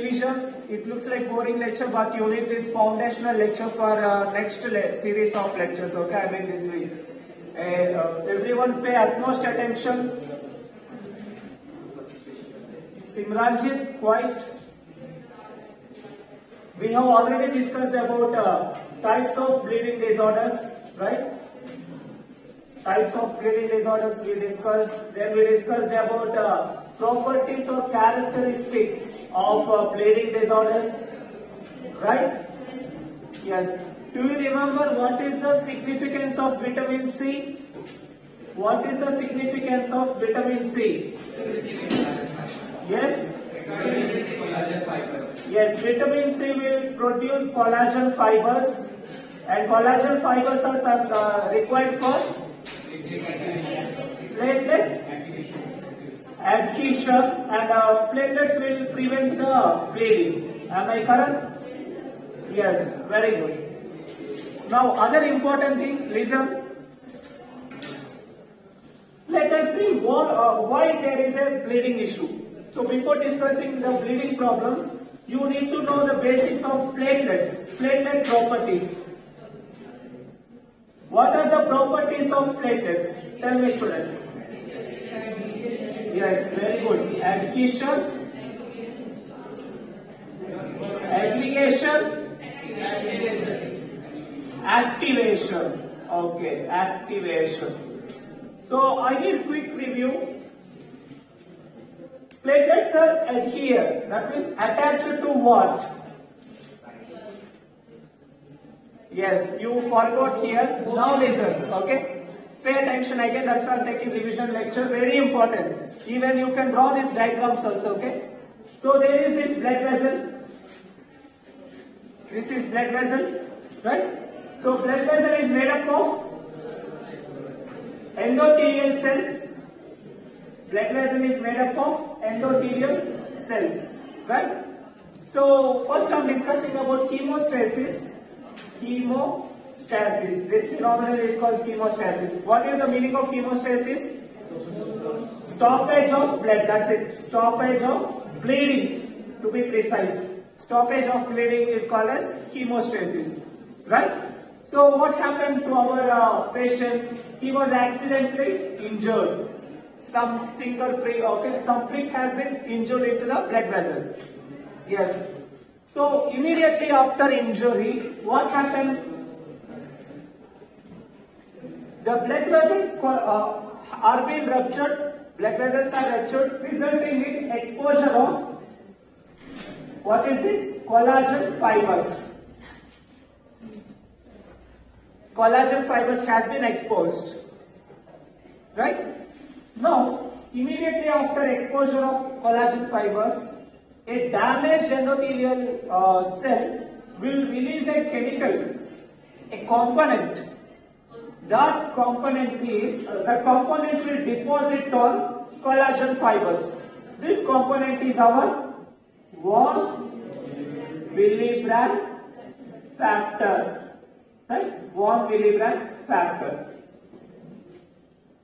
Revision. It looks like boring lecture, but you need this foundational lecture for next series of lectures. Okay, I mean this week. Everyone pay utmost attention. Simranjit, quite. We have already discussed about types of bleeding disorders, right? Types of bleeding disorders we discussed. Then we discussed about properties or characteristics of bleeding disorders, right? Yes. Do you remember what is the significance of vitamin C? What is the significance of vitamin C? Yes? Yes, vitamin C will produce collagen fibers, and collagen fibers are required for platelet adhesion, and platelets will prevent the bleeding. Am I correct? Yes, very good. Now other important things, listen. Let us see why there is a bleeding issue. So before discussing the bleeding problems, you need to know the basics of platelets, platelet properties. What are the properties of platelets? Tell me, students. Yes, very good. Adhesion, aggregation, activation. Okay, activation. So I need quick review. Platelets are adhere, that means attached to what? Yes, you forgot here. Now listen, okay? Pay attention again, that's why I'm taking revision lecture, very important. Even you can draw these diagrams also, okay? So there is this blood vessel. This is blood vessel, right? So blood vessel is made up of endothelial cells. Blood vessel is made up of endothelial cells, right? So first I'm discussing about hemostasis. Hemostasis. This phenomenon is called hemostasis. What is the meaning of hemostasis? Stoppage of blood. That's it. Stoppage of bleeding. To be precise, stoppage of bleeding is called as hemostasis, right? So what happened to our patient? He was accidentally injured. Some prick has been injured into the blood vessel. Yes. So immediately after injury, what happened? The blood vessels are being ruptured. Blood vessels are ruptured, resulting in exposure of what is this? Collagen fibers. Collagen fibers has been exposed, right? Now, immediately after exposure of collagen fibers, a damaged endothelial cell will release a chemical, a component. That component will deposit on collagen fibers. This component is our von Willebrand factor, right? Von Willebrand factor.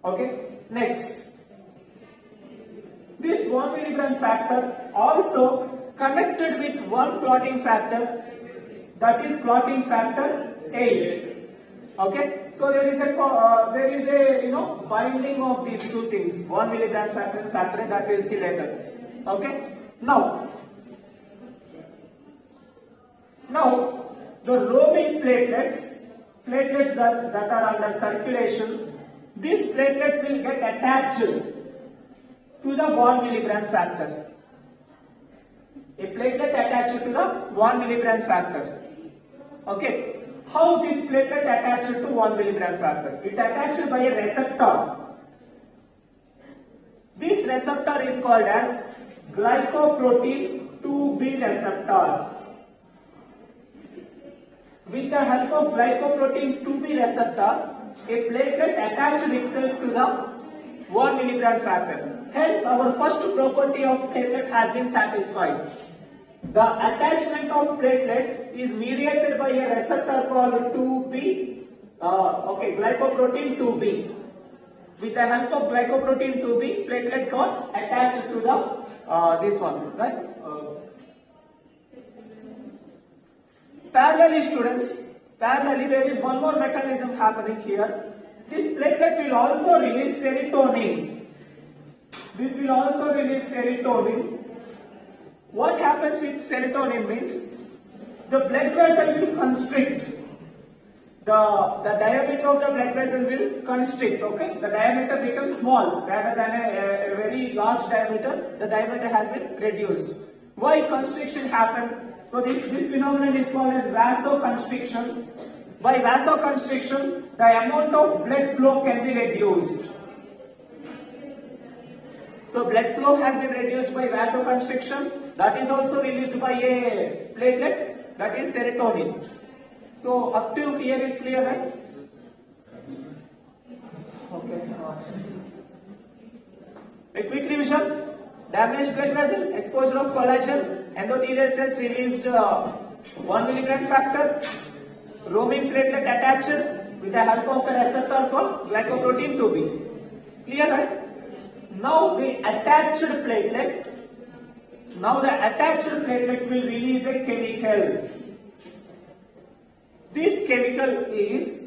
Okay. Next, this von Willebrand factor also connected with one clotting factor, that is clotting factor 8. Okay, so there is a binding of these two things, von Willebrand factor and factor 8, that we'll see later. Okay, now the roaming platelets that are under circulation, these platelets will get attached to the von Willebrand factor. A platelet attached to the von Willebrand factor. Okay. How this platelet attached to von Willebrand factor? It attached by a receptor. This receptor is called as glycoprotein 2B receptor. With the help of glycoprotein 2B receptor, a platelet attached itself to the von Willebrand factor. Hence, our first property of platelet has been satisfied. The attachment of platelet is mediated by a receptor called 2B, glycoprotein 2B. With the help of glycoprotein 2B, platelet got attached to the this one, right? Parallelly, students, parallelly there is one more mechanism happening here. This platelet will also release serotonin. This will also release serotonin. What happens with serotonin means the blood vessel will constrict. The diameter of the blood vessel will constrict, okay? The diameter becomes small rather than a very large diameter. The diameter has been reduced. Why constriction happened? So this phenomenon is called as vasoconstriction. By vasoconstriction, the amount of blood flow can be reduced. So blood flow has been reduced by vasoconstriction. That is also released by a platelet, that is serotonin. So up to here is clear, right? Okay. A quick revision. Damaged blood vessel, exposure of collagen, endothelial cells released 1 milligram factor, roaming platelet attached with the help of a receptor called glycoprotein 2B. Clear, right? Now the attached platelet will release a chemical. This chemical is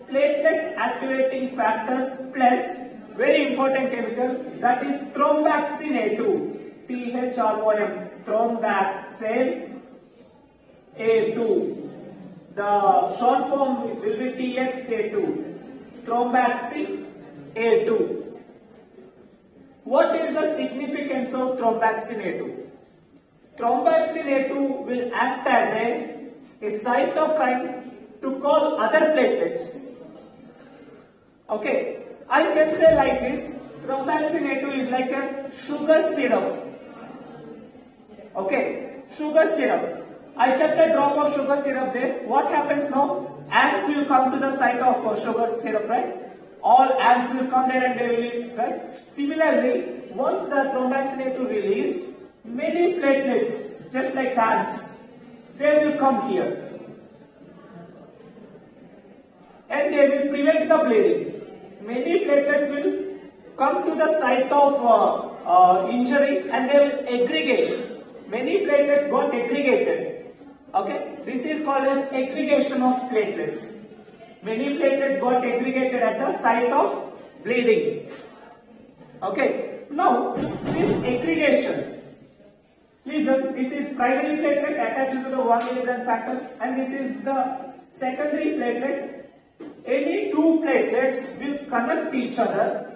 platelet activating factors plus very important chemical, that is thromboxane A2. THROM, thromboxane A2. The short form will be TXA2. Thromboxane A2. What is the significance of thromboxane A2? Thromboxane A2 will act as a cytokine to call other platelets. Okay, I can say like this, thromboxane A2 is like a sugar syrup. Okay, sugar syrup. I kept a drop of sugar syrup there. What happens now? Ants will come to the site of sugar syrup, right? All ants will come there and they will eat, right? Similarly, once the thromboxane A2 released, many platelets, just like ants, they will come here. And they will prevent the bleeding. Many platelets will come to the site of injury and they will aggregate. Many platelets got aggregated. Okay, this is called as aggregation of platelets. Many platelets got aggregated at the site of bleeding. Okay, now this aggregation, listen, this is primary platelet attached to the 1 milligram factor and this is the secondary platelet. Any two platelets will connect each other.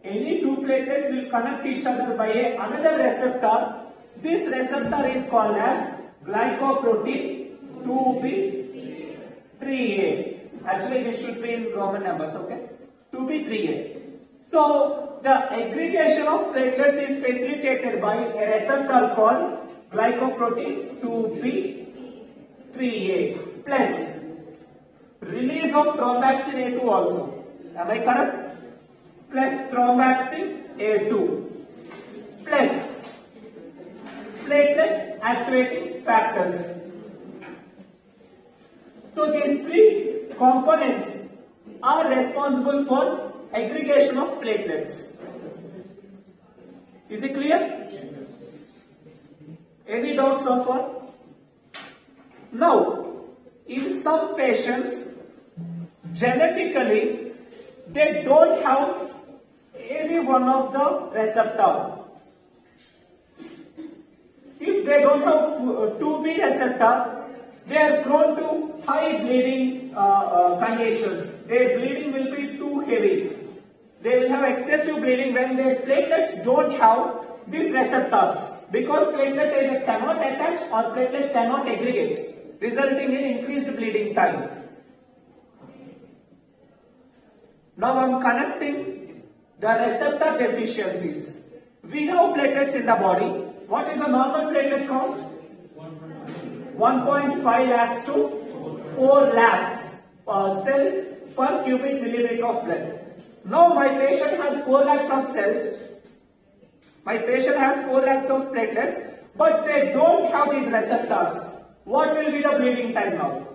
Any two platelets will connect each other by another receptor. This receptor is called as glycoprotein 2B3A. Actually, this should be in Roman numbers, okay? 2B3A. So, the aggregation of platelets is facilitated by a receptor called glycoprotein 2B3A plus release of thromboxane A2 also. Am I correct? Plus thromboxane A2 plus platelet activating factors. So these three components are responsible for aggregation of platelets. Is it clear? Yes. Any doubts so far? Now, in some patients, genetically, they don't have any one of the receptor. If they don't have 2B receptor, they are prone to high bleeding conditions. Their bleeding will be too heavy. They will have excessive bleeding when their platelets don't have these receptors, because platelet either cannot attach or platelet cannot aggregate, resulting in increased bleeding time. Now I am connecting the receptor deficiencies. We have platelets in the body. What is the normal platelet count? 1.5 lakhs to 4 lakhs cells per cubic millimeter of blood. Now my patient has 4 lakhs of cells. My patient has 4 lakhs of platelets, but they don't have these receptors. What will be the bleeding time now?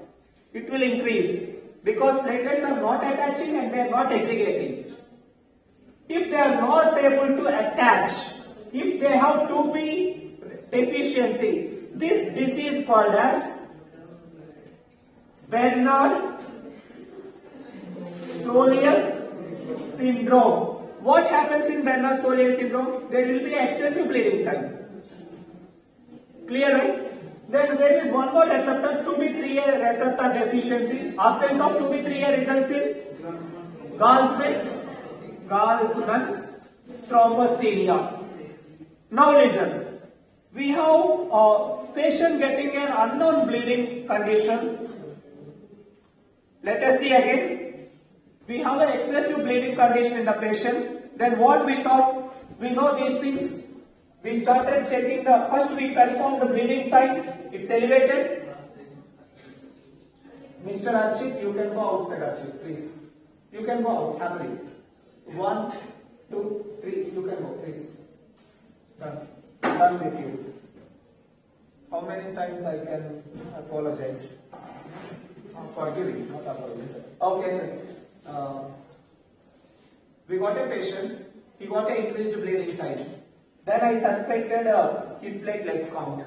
It will increase because platelets are not attaching and they are not aggregating. If they are not able to attach, if they have 2B deficiency, This disease called as Bernard-Soulier syndrome. What happens in Bernard-Soulier syndrome? There will be excessive bleeding time. Clear, right? Then there is one more receptor, 2B3A receptor deficiency. Absence of 2B3A results in Gallman's thrombosthenia. Now listen. We have a patient getting an unknown bleeding condition. Let us see again. We have an excessive bleeding condition in the patient. Then what we thought? We know these things. We started checking first we performed the bleeding time. It's elevated. Mr. Archit, you can go outside, Archit, please. You can go out happily. 1, 2, 3, you can go, please. Done with you. How many times I can apologize? Forgiving, not apologize. Okay. We got a patient. He got an increased bleeding time. Then I suspected his platelets count.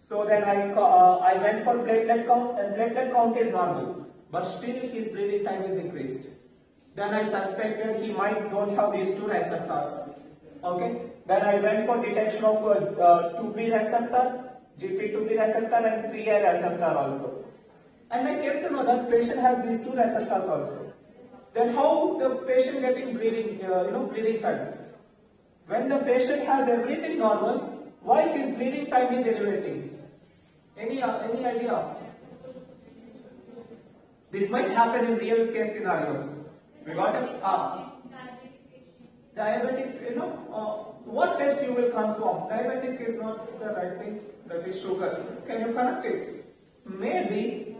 So then I went for platelet count, and platelet count is normal, but still his bleeding time is increased. Then I suspected he might not have these two receptors. Okay. Then I went for detection of 2B receptor, GP2B receptor, and 3A receptor also. And I came to know that patient has these two receptors also. Then how the patient getting bleeding, bleeding time? When the patient has everything normal, why his bleeding time is elevating? Any idea? This might happen in real case scenarios. We got a diabetic, what test you will confirm? Diabetic is not the right thing, that is sugar. Can you connect it? Maybe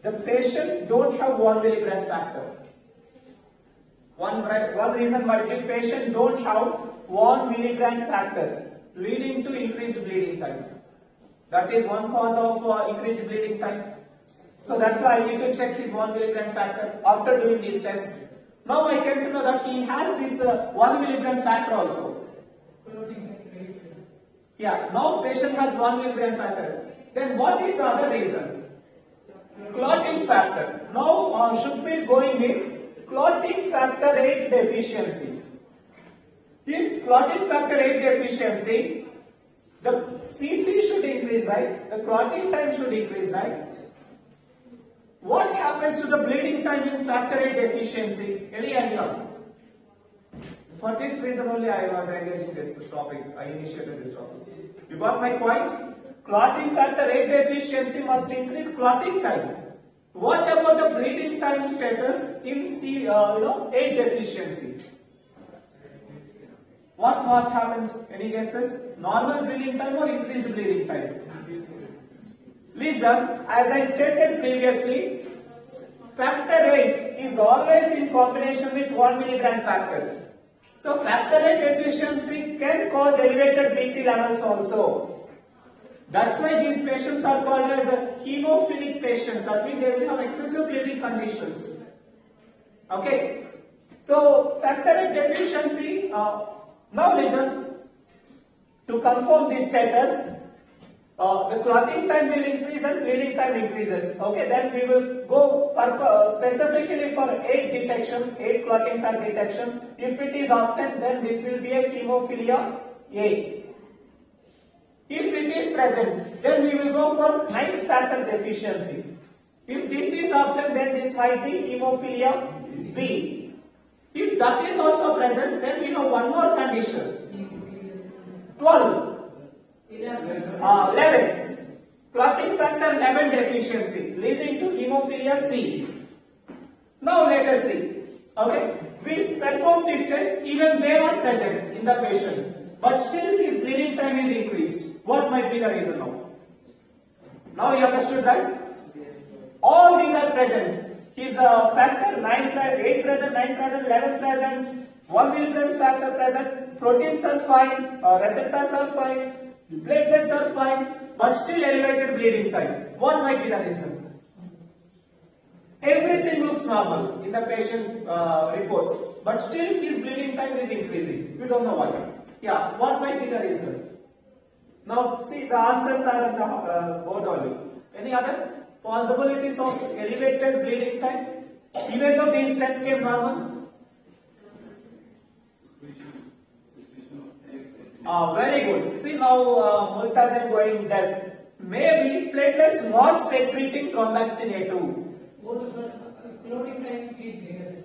the patient don't have 1 milligram factor. One reason why the patient don't have 1 milligram factor leading to increased bleeding time. That is one cause of increased bleeding time. So that's why I need to check his 1 milligram factor after doing these tests. Now I came to know that he has this 1 milligram factor also. Yeah, now patient has 1 milligram factor. Then what is the other reason? Clotting factor. Now should be going with clotting factor 8 deficiency. In clotting factor 8 deficiency, the CT should increase, right? The clotting time should increase, right? What happens to the bleeding time in factor 8 deficiency? Any idea? For this reason only I was engaging this topic. I initiated this topic. You got my point? Clotting factor 8 deficiency must increase clotting time. What about the bleeding time status in 8 deficiency? What happens? Any guesses? Normal bleeding time or increased bleeding time? Listen, as I stated previously, factor 8 is always in combination with 1 milligram factor. So factor 8 deficiency can cause elevated BT levels also. That's why these patients are called as hemophilic patients. That means they will have excessive bleeding conditions. Okay. So factor 8 deficiency. Now listen. To confirm this status, the clotting time will increase and bleeding time increases. Okay. Then we will go specifically for 8 detection, 8 clotting factor detection. If it is absent, then this will be a hemophilia A. If it is present, then we will go for 9th factor deficiency. If this is absent, then this might be hemophilia B. If that is also present, then we have one more condition. 12. 11. Clotting factor 11 deficiency leading to hemophilia C. Now let us see. Okay. We perform this test, even they are present in the patient. But still his bleeding time is increased. What might be the reason now? Now you understood, right? All these are present. His factor 8 present, 9 present, 11 present, 1 milligram factor present, proteins are fine, receptors are fine, platelets are fine, but still elevated bleeding time. What might be the reason? Everything looks normal in the patient report, but still his bleeding time is increasing. We don't know why. Yeah, what might be the reason? Now see the answers are on the board only. Any other possibilities of elevated bleeding time? Even though these tests came normal? Very good. See now Multazim going dead. Maybe platelets not secreting thromboxane A2. Clotting time is greater.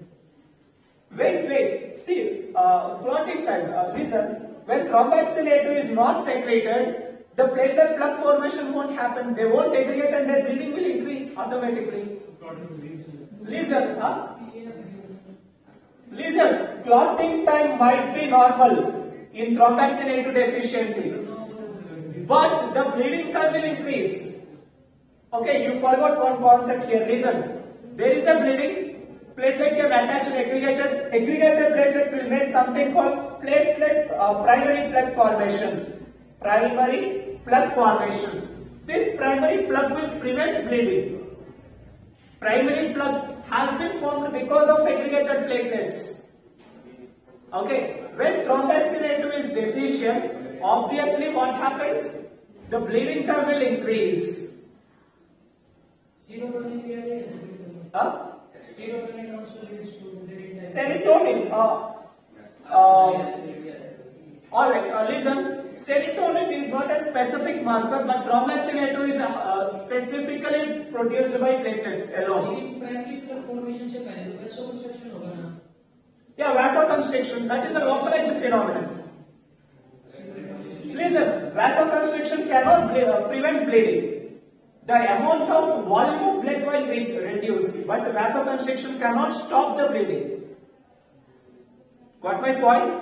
Wait. See, clotting time. Listen. When thromboxane A2 is not secreted, the platelet plug formation won't happen. They won't aggregate and their bleeding will increase automatically. Listen. Listen. Clotting time might be normal in thromboxane A2 deficiency, but the bleeding time will increase. Okay, you forgot one concept here. Listen, there is a bleeding, platelet can attach to aggregated platelet will make something called primary plug formation. Primary plug formation. This primary plug will prevent bleeding. Primary plug has been formed because of aggregated platelets. Okay. When thromboxane A2 is deficient, obviously what happens? The bleeding time will increase. Serotonin also leads to bleeding time. Serotonin. Alright, listen. Serotonin is not a specific marker, but thromboxane A2 is specifically produced by platelets alone. Primary plug formation से पहले vasoconstriction होगा ना? Yeah, vasoconstriction, that is a localized phenomenon. Listen, vasoconstriction cannot prevent bleeding. The amount of volume of blood will reduce, but vasoconstriction cannot stop the bleeding. Got my point?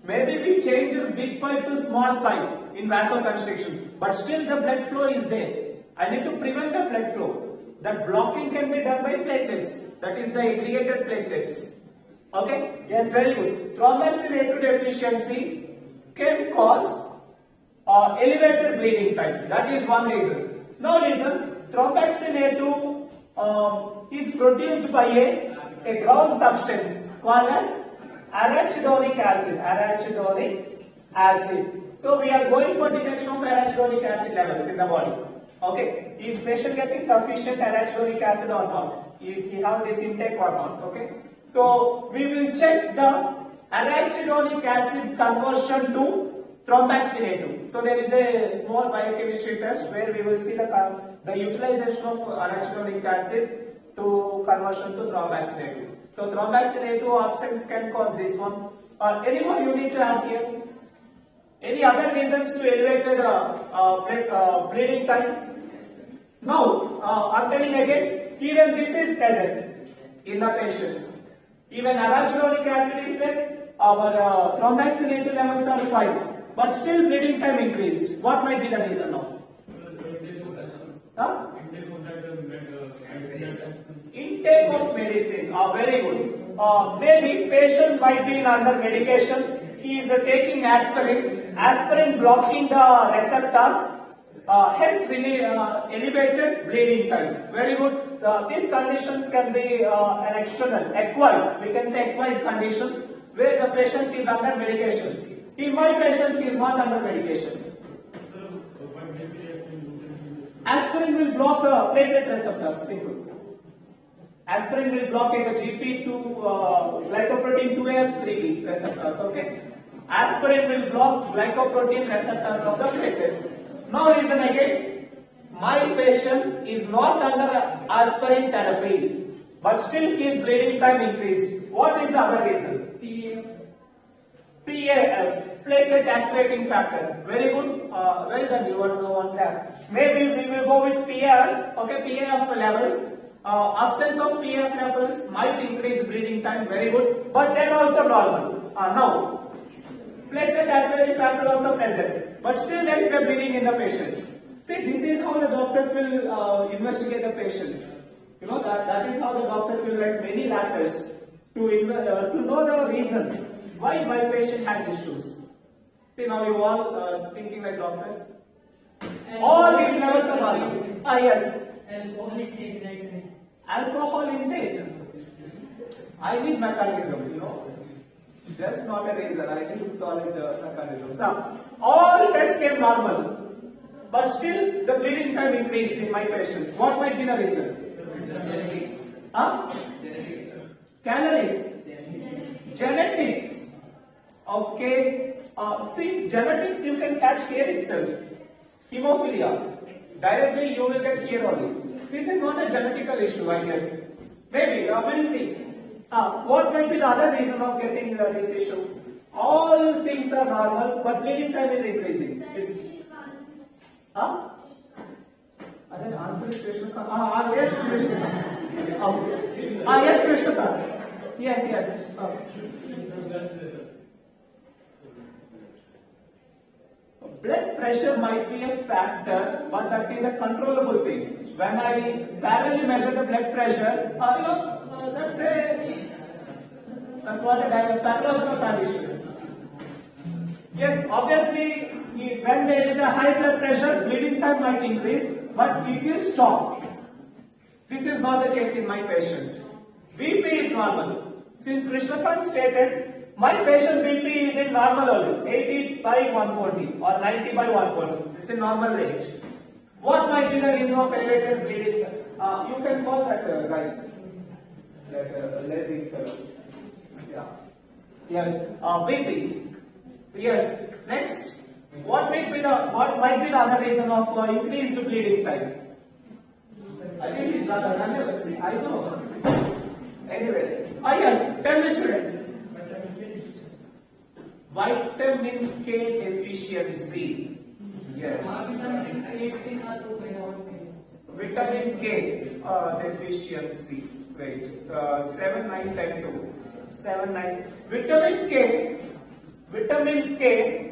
Maybe we change big pipe to small pipe in vasoconstriction, but still the blood flow is there. I need to prevent the blood flow. That blocking can be done by platelets, that is the aggregated platelets. Okay, yes, very good. Thromboxane A2 deficiency can cause elevated bleeding time. That is one reason. Now listen, thromboxane A2 is produced by a ground substance called as arachidonic acid. So we are going for detection of arachidonic acid levels in the body. Okay, is patient getting sufficient arachidonic acid or not? Is he have this intake or not? Okay. So we will check the arachidonic acid conversion to thromboxane A2. So there is a small biochemistry test where we will see the utilization of arachidonic acid to conversion to thromboxane A2. So thromboxane A2 absence can cause this one. Any more you need to add here? Any other reasons to elevated bleeding time? Now I am telling again, even this is present in the patient. Even arachidonic acid is there, our thromboxane A2 levels are fine, but still bleeding time increased. What might be the reason now? Intake of medicine. Very good. Maybe patient might be under medication. He is taking aspirin. Aspirin blocking the receptors. Hence really elevated bleeding time. Very good. These conditions can be an external, acquired, we can say acquired condition where the patient is under medication. In my patient, he is not under medication. Aspirin will block the platelet receptors, simple. Aspirin will block the GP2, glycoprotein 2A, 3B receptors, okay? Aspirin will block glycoprotein receptors of the platelets. Now listen again. My patient is not under aspirin therapy, but still his bleeding time increased. What is the other reason? PAF, platelet activating factor. Very good. Well done, you are the one there. Maybe we will go with PAF. Okay, PAF levels. Absence of PAF levels might increase bleeding time. Very good. But they are also normal. Now, platelet activating factor also present. But still there is a bleeding in the patient. See, this is how the doctors will investigate the patient. You know, that is how the doctors will write many lab tests to know the reason why my patient has issues. See, now you all thinking like doctors. All these levels are normal. Yes. Alcohol intake, right? Alcohol intake. I need mechanism, you know. Just not a reason. I need solid mechanism. So, all tests came normal. but still the bleeding time increased in my patient. What might be the reason? Huh? Calories. Genetics. Okay. See, genetics you can catch here itself. Hemophilia. Directly you will get here only. This is not a genetical issue, I guess. Maybe, we'll see. What might be the other reason of getting this issue? All things are normal, but bleeding time is increasing. Then answer is Krishnakant. Yes, Krishnakant. Yes, Krishnakant. Yes. Blood pressure might be a factor, but that is a controllable thing. When I parallelly measure the blood pressure, that's what a pathological condition. Yes, obviously, when there is a high blood pressure, bleeding time might increase, but it will stop. This is not the case in my patient. BP is normal. Since Krishnakant stated, my patient BP is in normal only, 80 by 140 or 90 by 140. It's in normal range. What might be the reason of elevated bleeding? You can call that guy, that lazy fellow. Yeah. Yes. BP. Yes. Next. What might be the other reason of increased bleeding time? I think it's rather random. I know. Anyway. Yes. Tell me, students. Vitamin K deficiency. Yes. Vitamin K deficiency. Wait. 7, 9, 10, 2. 7, 9. Vitamin K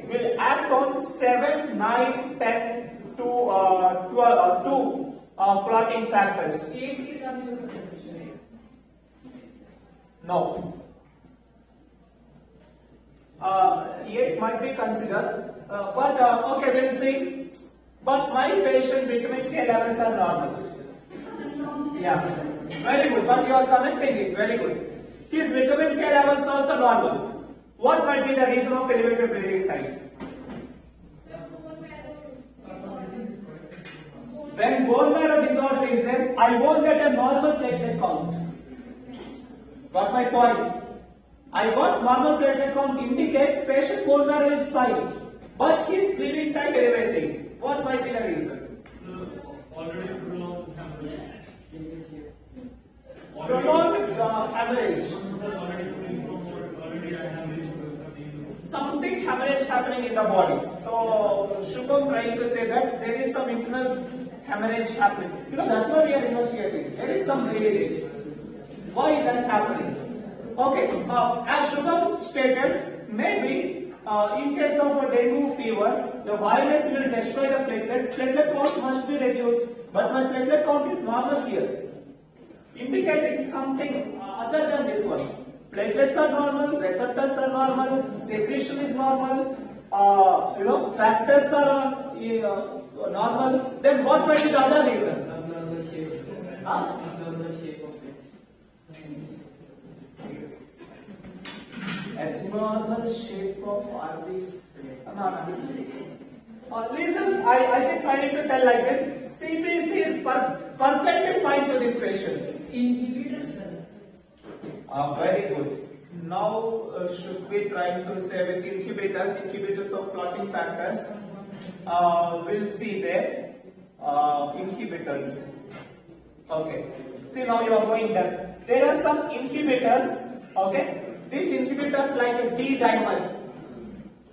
will act on 7, 9, 10 to 2 clotting factors. No. 8 might be considered, but okay, we'll see. But my patient vitamin K levels are normal. Yeah, very good. But you are connecting it. Very good. His vitamin K levels also normal. What might be the reason of elevated bleeding time? When bone marrow disorder is there, I won't get a normal platelet count. Got my point? I got normal platelet count indicates patient bone marrow is fine, but his bleeding time elevating. What might be the reason? Already prolonged hemorrhage. Prolonged hemorrhage. Something hemorrhage happening in the body. So Shubham trying to say that there is some internal hemorrhage happening. That's why we are investigating. There is some bleeding. Why that's happening? Okay, as Shubham stated, maybe in case of a dengue fever, the virus will destroy the platelets. Platelet count must be reduced, but my platelet count is normal here, indicating something other than this one. Platelets are normal, receptors are normal, secretion is normal, factors are normal. Then what might be the other reason? Abnormal shape. Abnormal shape of it. Abnormal shape of arteries. Listen, I think I need to tell like this. CBC is perfectly fine to this patient. Inhibitors, sir. Very good. Now should we try to say with inhibitors of clotting factors. We'll see there. Inhibitors. Okay. See, now you are going there. There are some inhibitors. Okay. These inhibitors like D-dimer.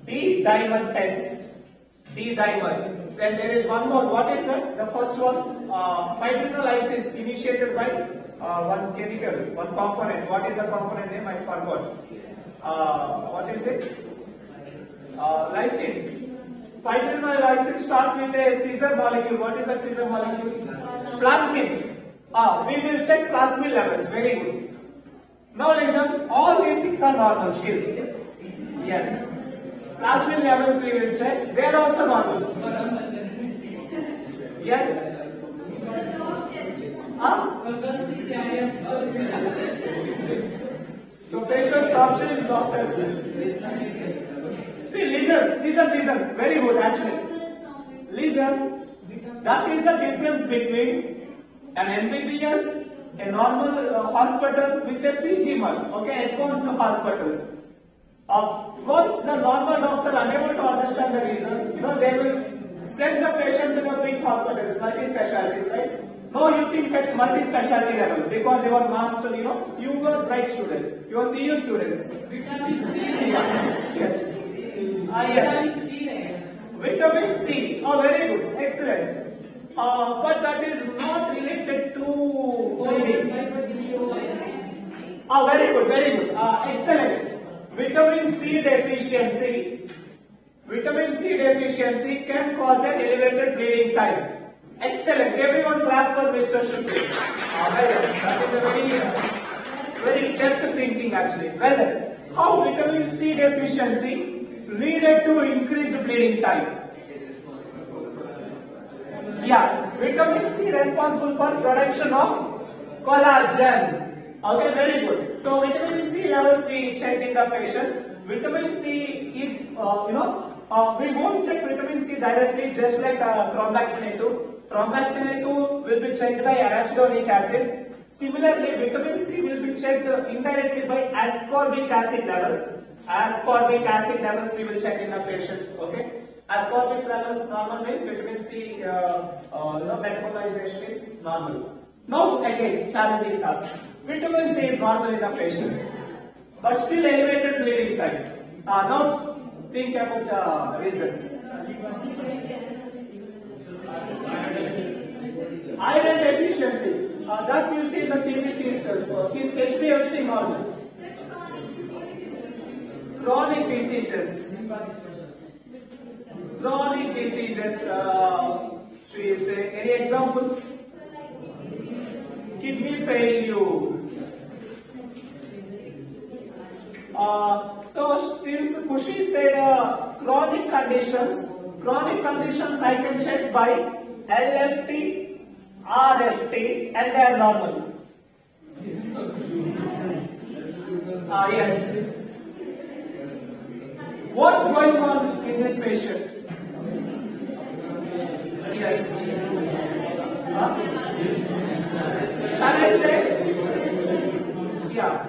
D-dimer test. D-dimer. Then there is one more. What is that? The first one, fibrinolysis initiated by one chemical, one component. What is the component name? I forgot. What is it? Lysine. Fibrinolysis starts with a scissor molecule. What is that scissor molecule? Plasmin. We will check plasmin levels. Very good. Now listen, all these things are normal still. Yes. Plasmin levels we will check. They are also normal. Yes. So patient torturing doctors. See, listen. Very good actually. listen, that is the difference between an MBBS, a normal hospital with a PG1, okay, advanced hospitals. Once the normal doctor unable to understand the reason, they will send the patient to the big hospitals, multi-specialties, right? Now you think at multi-specialty level because you are master, you are bright students, you are CU students. Vitamin C. Yes. Yes. Vitamin C. Oh, very good. Excellent. But that is not related to bleeding. Oh, very good. Very good. Excellent. Vitamin C deficiency. Vitamin C deficiency can cause an elevated bleeding time. Excellent. Everyone clap for Mr. Shukri. Well done. That is a very depth thinking actually. Well done. How vitamin C deficiency leaded to increased bleeding time? Yeah, vitamin C responsible for production of collagen. Okay, very good. So vitamin C levels we checked in the patient. Vitamin C is, we won't check vitamin C directly just like thromboxane 2. Thromboxane 2 will be checked by arachidonic acid. Similarly, vitamin C will be checked indirectly by ascorbic acid levels. Ascorbic acid levels we will check in the patient. Okay. Ascorbic levels normal means vitamin C metabolization is normal. Now again challenging task. Vitamin C is normal in the patient, but still elevated bleeding time. Now think about the reasons. Iron deficiency. That you see in the CBC itself. His HbA1c normal. Chronic diseases. Chronic diseases. Should you say any example? Kidney failure. So since Kushi said chronic conditions I can check by LFT, RFT, and they are normal. Yes. What's going on in this patient? Yes. Shall I say? Yeah.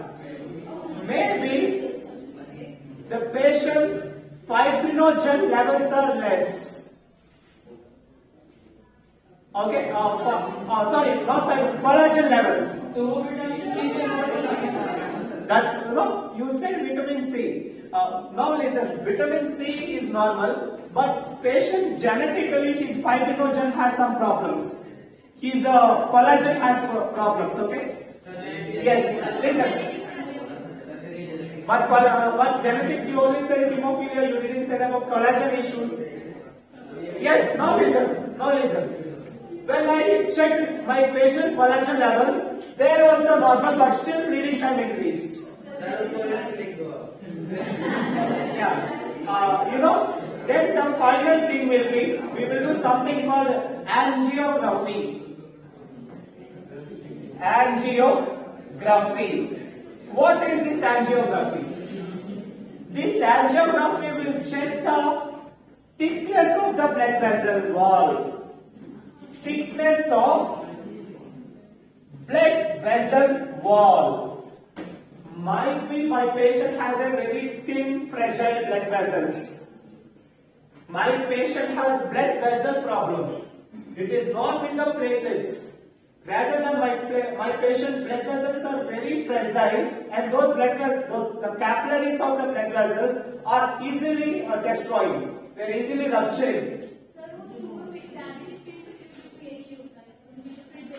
Maybe the patient fibrinogen levels are less. Okay. Sorry, not collagen levels. That's you said vitamin C. Now listen, vitamin C is normal, but patient genetically his fibrinogen has some problems. His collagen has problems. Okay. Yes. Listen. But genetics you only said hemophilia. You didn't say about collagen issues. Yes. Now listen. When I checked my patient collagen levels, they are also normal, but still bleeding time increased. Yeah. Then the final thing will be, we will do something called angiography. Angiography. What is this angiography? This angiography will check the thickness of the blood vessel wall. Thickness of blood vessel wall. Might be my patient has a very thin, fragile blood vessels. My patient has blood vessel problem. It is not with the platelets. Rather than my patient blood vessels are very fragile, and those the capillaries of the blood vessels are easily destroyed. They are easily ruptured.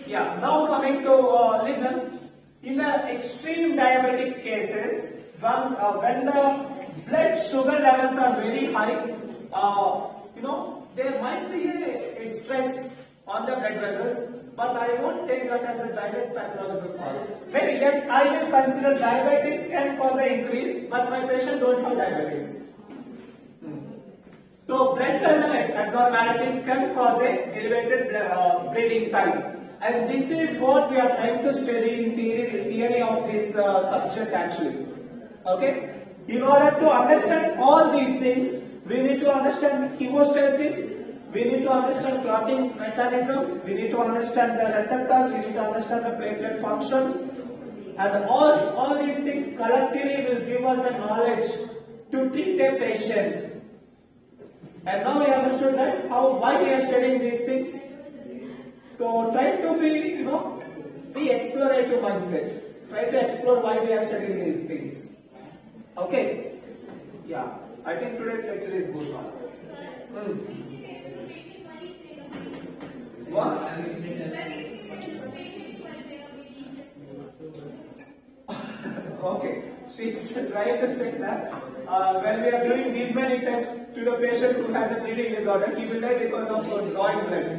Yeah. Now coming to listen. In the extreme diabetic cases, when the blood sugar levels are very high, there might be a stress on the blood vessels, but I won't take that as a direct pathological cause. Maybe yes, I will consider diabetes can cause an increase, but my patient don't have diabetes. So blood vessel abnormalities can cause a elevated bleeding time. And this is what we are trying to study in theory of this subject actually. Okay? In order to understand all these things, we need to understand hemostasis, we need to understand clotting mechanisms, we need to understand the receptors, we need to understand the platelet functions, and all these things collectively will give us the knowledge to treat a patient. And now we understood that why we are studying these things. So try to be explorative mindset. Try to explore why we are studying these things. Okay? Yeah. I think today's lecture is good one. What? Okay. She's trying to say that when we are doing these many tests to the patient who has a bleeding disorder, he will die because of drawing blood.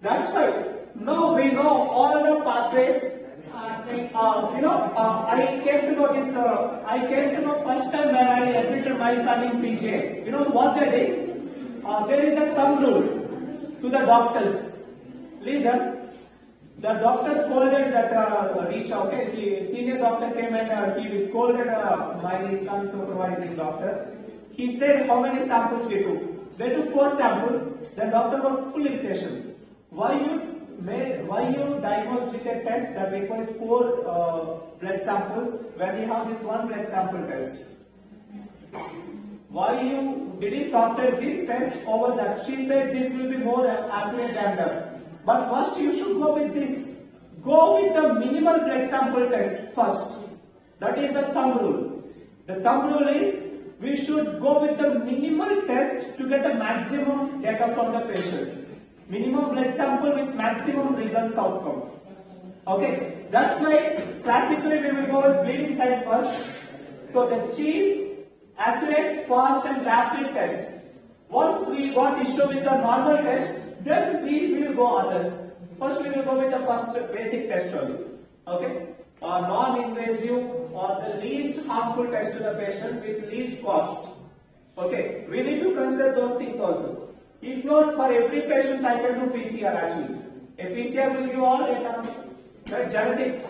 That's why now we know all the pathways. I came to know this. I came to know first time when I admitted my son in PGA. You know what they did? There is a thumb rule to the doctors. Listen. The doctor scolded that reach. Okay, the senior doctor came and he scolded my son supervising doctor. He said how many samples we took. They took 4 samples. The doctor got full irritation. Why you diagnose with a test that requires 4 blood samples when you have this 1 blood sample test? Why you didn't doctor this test over that? She said this will be more accurate than that. But first you should go with this. Go with the minimal blood sample test first. That is the thumb rule. The thumb rule is we should go with the minimal test to get the maximum data from the patient. Minimum blood sample with maximum results outcome. Okay, that's why classically we will go with bleeding time first. So the cheap, accurate, fast and rapid test. Once we got issue with the normal test, then we will go others. First we will go with the first basic test only. Okay, non-invasive or the least harmful test to the patient with least cost. Okay, we need to consider those things also. If not, for every patient I can do PCR actually. A PCR will give all data, right? Genetics,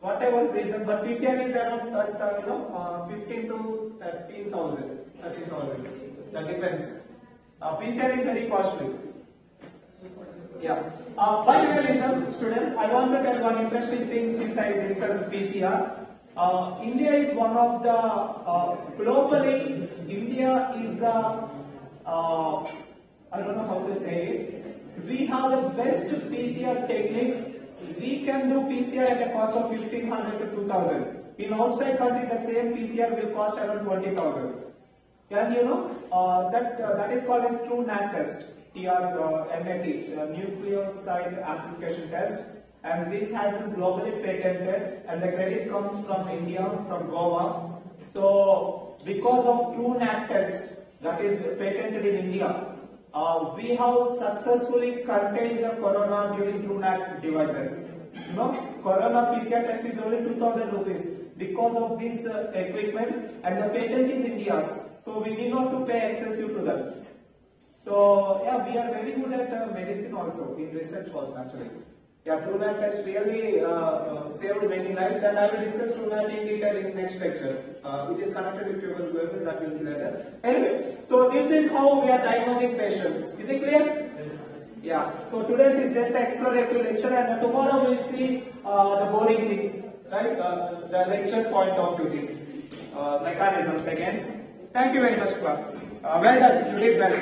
whatever reason, but PCR is around 15 to 13,000. That depends. PCR is very costly. Yeah. By the way, listen, students, I want to tell one interesting thing since I discussed PCR. India is one of the globally. India is the I don't know how to say it. We have the best PCR techniques. We can do PCR at a cost of 1,500 to 2,000. In outside country, the same PCR will cost around 20,000. And you know that is called as TrueNAT test. NAT, nucleoside amplification test, and this has been globally patented, and the credit comes from India, from Goa. So, because of TrueNAT test that is patented in India, we have successfully contained the corona during TrueNAT devices. You know, corona PCR test is only 2,000 rupees because of this equipment, and the patent is India's. So we need not to pay excessive to that. So yeah, we are very good at medicine also, in research also actually. Yeah, TrueNAT test really saved many lives, and I will discuss TrueNAT in detail in next lecture. It is connected with tuberculosis, that we'll see later. Anyway, so this is how we are diagnosing patients. Is it clear? Yeah. So today's is just an explorative lecture, and tomorrow we'll see the boring things, right? The lecture point of view things, mechanisms again. Thank you very much, class. Well done. You did well.